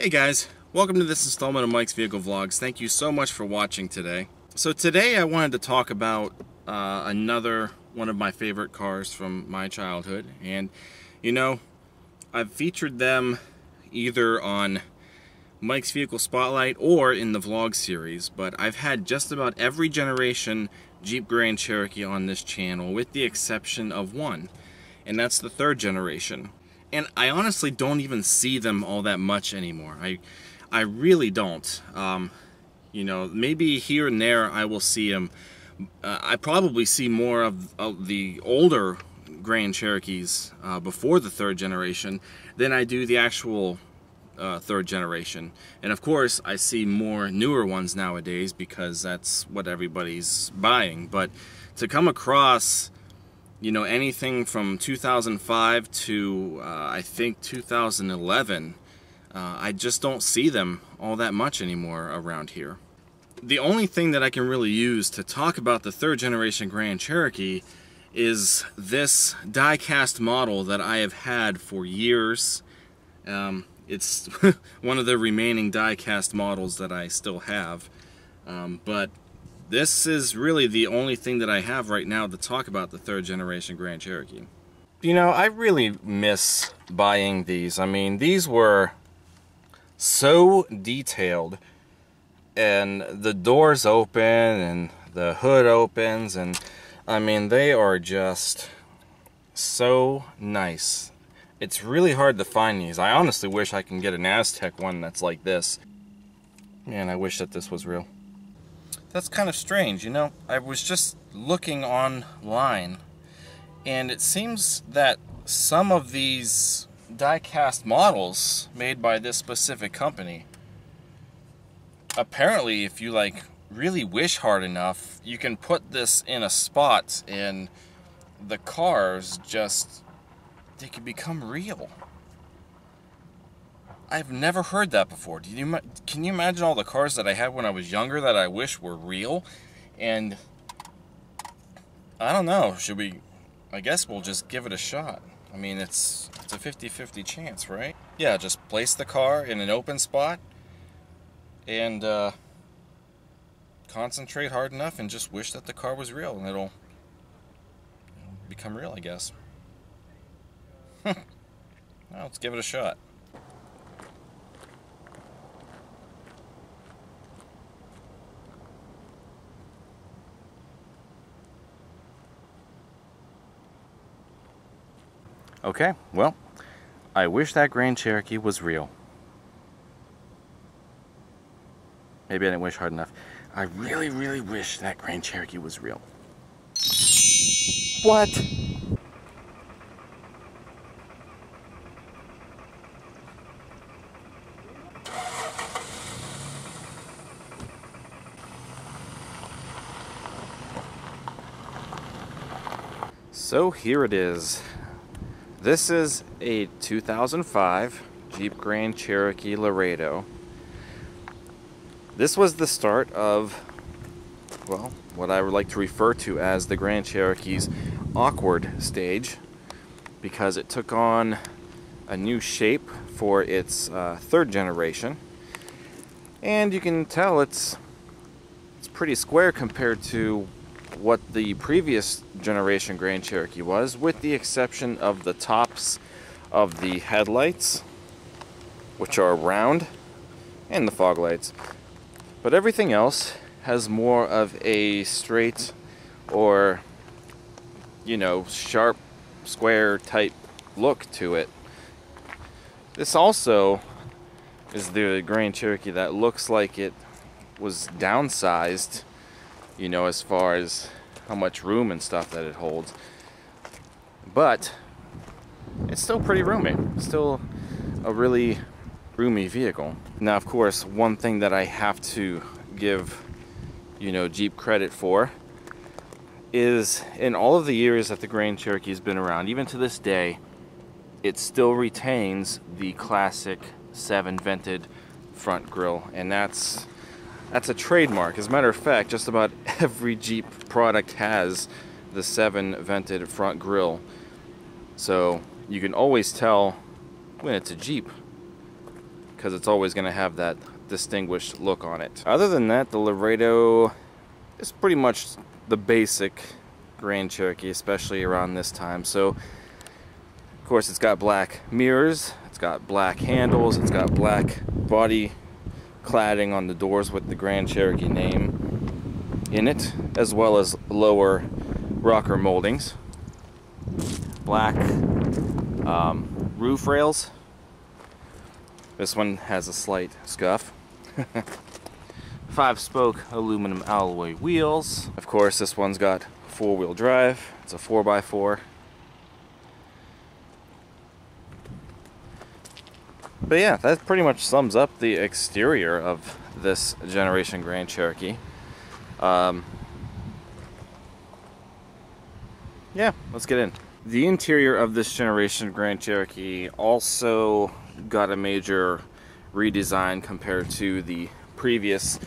Hey guys, welcome to this installment of Mike's Vehicle Vlogs. Thank you so much for watching today. So today I wanted to talk about another one of my favorite cars from my childhood. And you know, I've featured them either on Mike's Vehicle Spotlight or in the vlog series, but I've had just about every generation Jeep Grand Cherokee on this channel with the exception of one, and that's the third generation. And I honestly don't even see them all that much anymore. I really don't. You know, maybe here and there I will see them. I probably see more of the older Grand Cherokees before the third generation than I do the actual third generation. And of course I see more newer ones nowadays because that's what everybody's buying. But to come across, you know, anything from 2005 to I think 2011, I just don't see them all that much anymore around here. The only thing that I can really use to talk about the third generation Grand Cherokee is this die-cast model that I have had for years. It's one of the remaining die-cast models that I still have, but this is really the only thing that I have right now to talk about the third generation Grand Cherokee. You know, I really miss buying these. I mean, these were so detailed, and the doors open and the hood opens, and I mean, they are just so nice. It's really hard to find these. I honestly wish I can get an Aztec one that's like this. Man, I wish that this was real. That's kind of strange, you know. I was just looking online, and it seems that some of these die-cast models made by this specific company, apparently if you like really wish hard enough, you can put this in a spot and the cars just, they can become real. I've never heard that before. Can you imagine all the cars that I had when I was younger that I wish were real? And I don't know, I guess we'll just give it a shot. I mean, it's a 50-50 chance, right? Yeah, just place the car in an open spot and concentrate hard enough and just wish that the car was real, and it'll become real, I guess. Well, let's give it a shot. Okay, well, I wish that Grand Cherokee was real. Maybe I didn't wish hard enough. I really, really wish that Grand Cherokee was real. What? So here it is. This is a 2005 Jeep Grand Cherokee Laredo. This was the start of, well, what I would like to refer to as the Grand Cherokee's awkward stage, because it took on a new shape for its third generation. And you can tell it's pretty square compared to what the previous generation Grand Cherokee was, with the exception of the tops of the headlights, which are round, and the fog lights. But everything else has more of a straight or, you know, sharp square type look to it. This also is the Grand Cherokee that looks like it was downsized, you know, as far as how much room and stuff that it holds. But it's still pretty roomy. It's still a really roomy vehicle. Now, of course, one thing that I have to give, you know, Jeep credit for is, in all of the years that the Grand Cherokee's been around, even to this day, it still retains the classic 7 vented front grille, and that's a trademark. As a matter of fact, just about every Jeep product has the 7 vented front grille. So you can always tell when it's a Jeep, because it's always going to have that distinguished look on it. Other than that, the Laredo is pretty much the basic Grand Cherokee, especially around this time. So of course it's got black mirrors, it's got black handles, it's got black body cladding on the doors with the Grand Cherokee name in it, as well as lower rocker moldings. Black roof rails. This one has a slight scuff. 5-spoke aluminum alloy wheels. Of course, this one's got 4-wheel drive. It's a 4x4. But yeah, that pretty much sums up the exterior of this generation Grand Cherokee. Yeah, let's get in. The interior of this generation Grand Cherokee also got a major redesign compared to the previous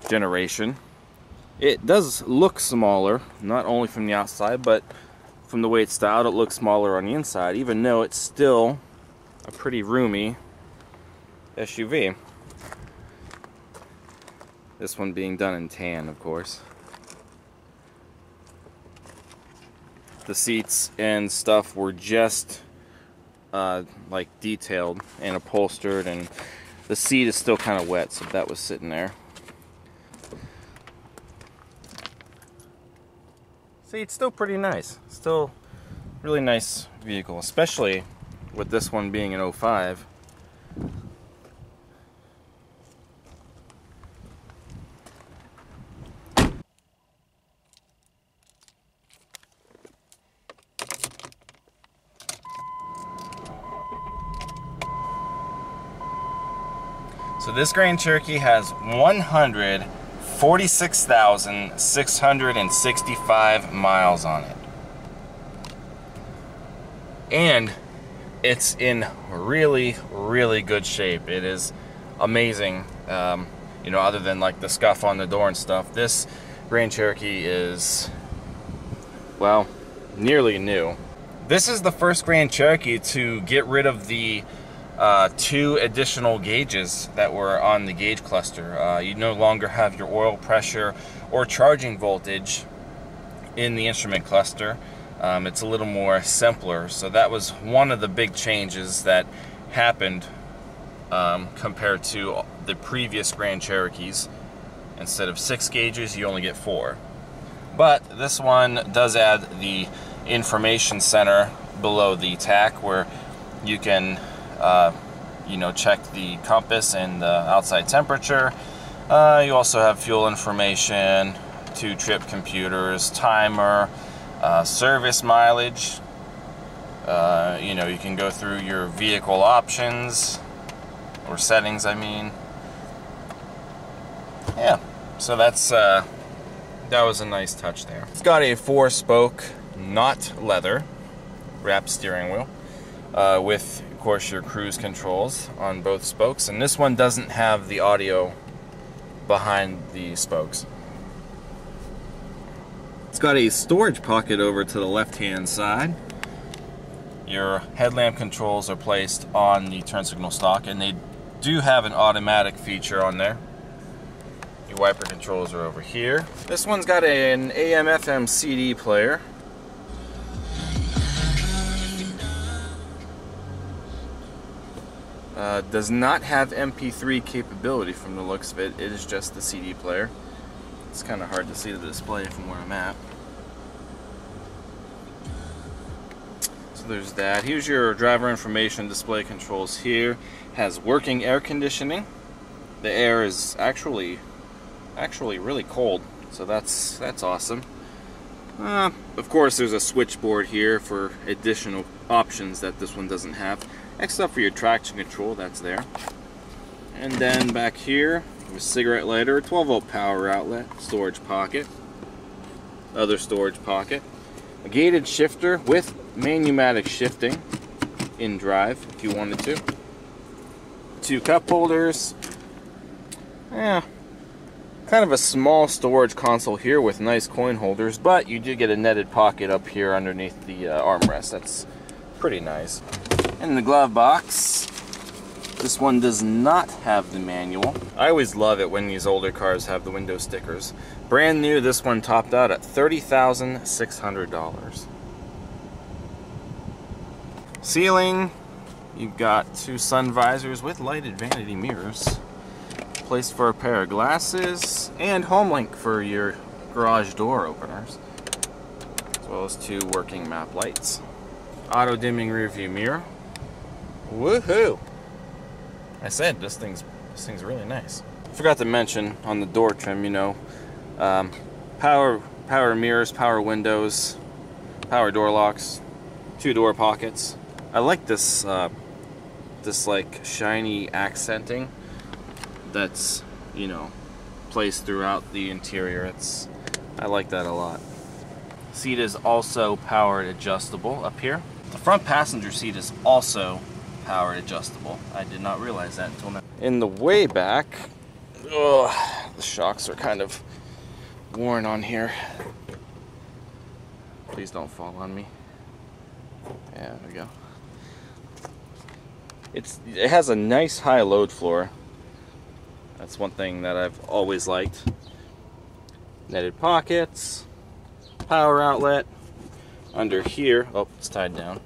generation. It does look smaller, not only from the outside, but from the way it's styled, it looks smaller on the inside, even though it's still a pretty roomy SUV. This one being done in tan, of course. The seats and stuff were just like detailed and upholstered, and the seat is still kind of wet, so that was sitting there. See, it's still pretty nice. Still really nice vehicle, especially with this one being an 05. So this Grand Cherokee has 146,665 miles on it. And it's in really, really good shape. It is amazing. You know, other than like the scuff on the door and stuff, this Grand Cherokee is, well, nearly new. This is the first Grand Cherokee to get rid of the 2 additional gauges that were on the gauge cluster. You no longer have your oil pressure or charging voltage in the instrument cluster. It's a little more simpler, so that was one of the big changes that happened compared to the previous Grand Cherokees. Instead of 6 gauges, you only get 4. But this one does add the information center below the tack, where you can you know, check the compass and the outside temperature. You also have fuel information, 2 trip computers, timer, service mileage. You know, you can go through your vehicle options, or settings, I mean. Yeah, so that's that was a nice touch there. It's got a 4-spoke, not leather, wrapped steering wheel, with of course your cruise controls on both spokes, and this one doesn't have the audio behind the spokes. It's got a storage pocket over to the left-hand side. Your headlamp controls are placed on the turn signal stalk, and they do have an automatic feature on there. Your wiper controls are over here. This one's got an AM/FM CD player. Does not have MP3 capability from the looks of it. It is just the CD player. It's kind of hard to see the display from where I'm at. So there's that. Here's your driver information display controls here. Has working air conditioning. The air is actually really cold, so that's awesome. Of course, there's a switchboard here for additional options that this one doesn't have. Except for your traction control, that's there. And then back here, a cigarette lighter, 12-volt power outlet, storage pocket, other storage pocket, a gated shifter with manumatic shifting in drive if you wanted to, 2 cup holders, yeah, kind of a small storage console here with nice coin holders, but you do get a netted pocket up here underneath the armrest. That's pretty nice. In the glove box, This one does not have the manual. I always love it when these older cars have the window stickers. Brand new, this one topped out at $30,600. Ceiling, you've got 2 sun visors with lighted vanity mirrors. Place for a pair of glasses, and home link for your garage door openers, as well as 2 working map lights. Auto dimming rear view mirror. Woohoo! I said this thing's really nice. Forgot to mention on the door trim, you know, power mirrors, power windows, power door locks, 2 door pockets. I like this this like shiny accenting that's, you know, placed throughout the interior. I like that a lot. Seat is also powered adjustable up here. The front passenger seat is also powered adjustable. I did not realize that until now. In the way back, the shocks are kind of worn on here. Please don't fall on me. Yeah, there we go. It has a nice high load floor. That's one thing that I've always liked. Netted pockets, power outlet. Under here, oh, it's tied down.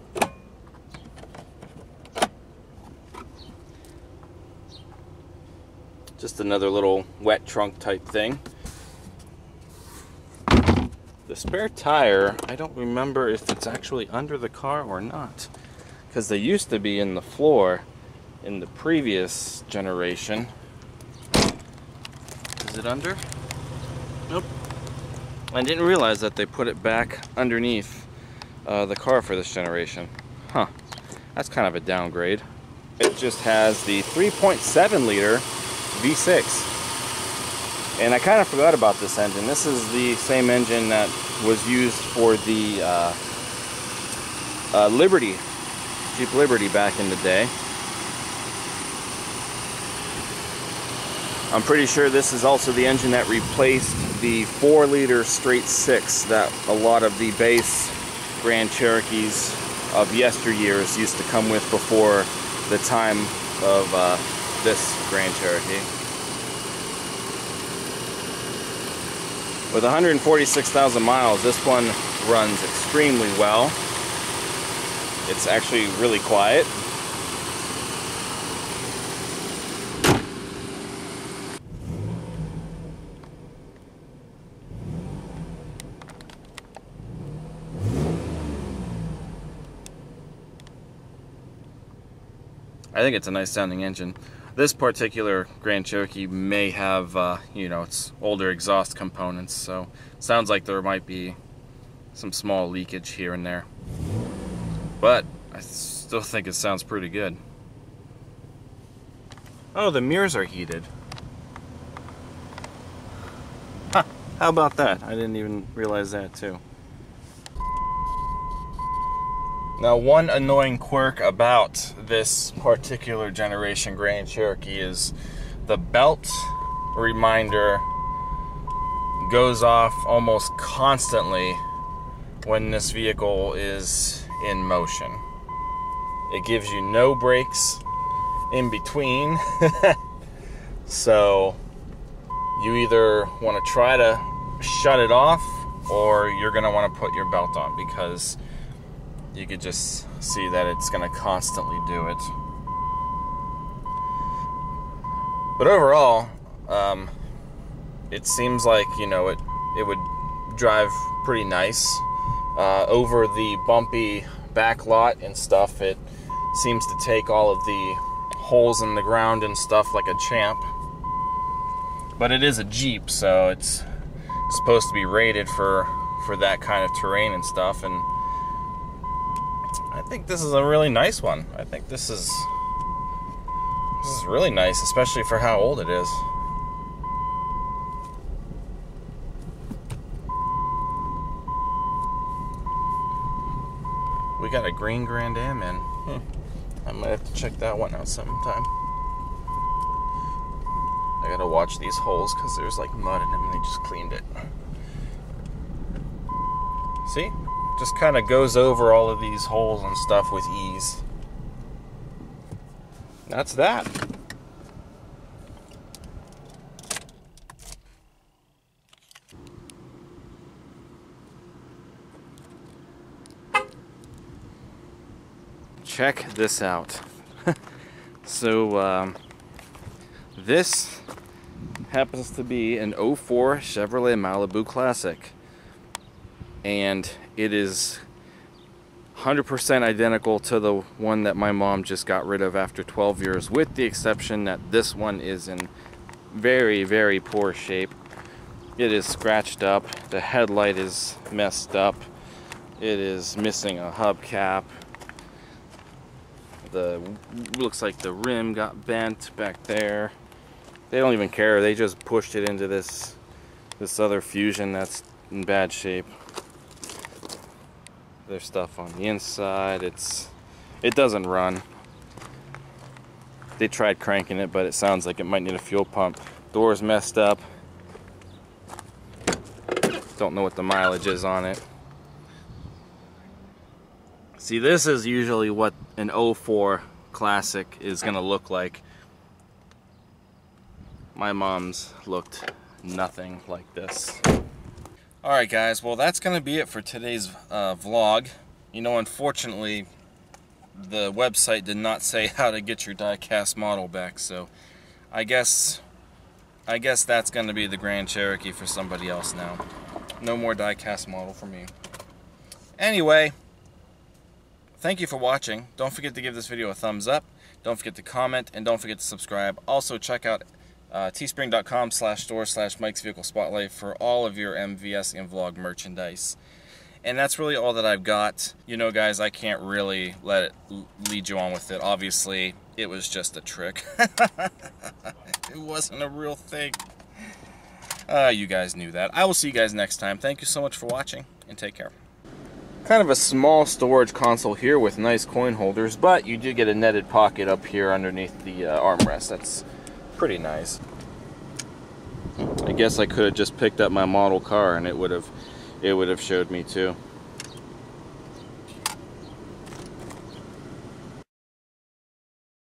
Just another little wet trunk type thing. The spare tire, I don't remember if it's actually under the car or not, because they used to be in the floor in the previous generation. Is it under? Nope. I didn't realize that they put it back underneath the car for this generation. Huh. That's kind of a downgrade. It just has the 3.7 liter V6. And I kind of forgot about this engine. This is the same engine that was used for the Liberty, Jeep Liberty back in the day. I'm pretty sure this is also the engine that replaced the 4-liter straight 6 that a lot of the base Grand Cherokees of yesteryears used to come with before the time of this Grand Cherokee. With 146,000 miles, this one runs extremely well. It's actually really quiet. I think it's a nice sounding engine. This particular Grand Cherokee may have, you know, its older exhaust components, so it sounds like there might be some small leakage here and there. But I still think it sounds pretty good. Oh, the mirrors are heated. Huh, how about that? I didn't even realize that too. Now, one annoying quirk about this particular generation Grand Cherokee is the belt reminder goes off almost constantly when this vehicle is in motion. It gives you no brakes in between, so you either want to try to shut it off or you're going to want to put your belt on, because you could just see that it's going to constantly do it. But overall, it seems like, you know, it would drive pretty nice. Over the bumpy back lot and stuff, it seems to take all of the holes in the ground and stuff like a champ. But it is a Jeep, so it's supposed to be rated for that kind of terrain and stuff, and I think this is a really nice one. I think this is really nice, especially for how old it is. We got a green Grand Am in. I might have to check that one out sometime. I gotta watch these holes because there's like mud in them and they just cleaned it. See? Just kind of goes over all of these holes and stuff with ease. that's that. Check this out. So this happens to be an 04 Chevrolet Malibu Classic, and it is 100% identical to the one that my mom just got rid of after 12 years, with the exception that this one is in very, very poor shape. It is scratched up, the headlight is messed up, it is missing a hubcap, looks like the rim got bent back there. They don't even care, they just pushed it into this other Fusion that's in bad shape. There's stuff on the inside, it doesn't run. They tried cranking it, but it sounds like it might need a fuel pump. Door's messed up. Don't know what the mileage is on it. See, this is usually what an 04 Classic is gonna look like. My mom's looked nothing like this. Alright guys, well that's gonna be it for today's vlog. You know, unfortunately the website did not say how to get your die-cast model back, so I guess that's gonna be the Grand Cherokee for somebody else now. No more die-cast model for me. Anyway, thank you for watching. Don't forget to give this video a thumbs up. Don't forget to comment, and don't forget to subscribe. Also check out teespring.com/store/Mike's Vehicle Spotlight for all of your MVS and vlog merchandise. And that's really all that I've got. You know guys, I can't really let it lead you on with it. Obviously, it was just a trick. It wasn't a real thing. You guys knew that. I will see you guys next time. Thank you so much for watching, and take care. Kind of a small storage console here with nice coin holders, but you do get a netted pocket up here underneath the armrest. That's pretty nice. I guess I could have just picked up my model car and it would have showed me too.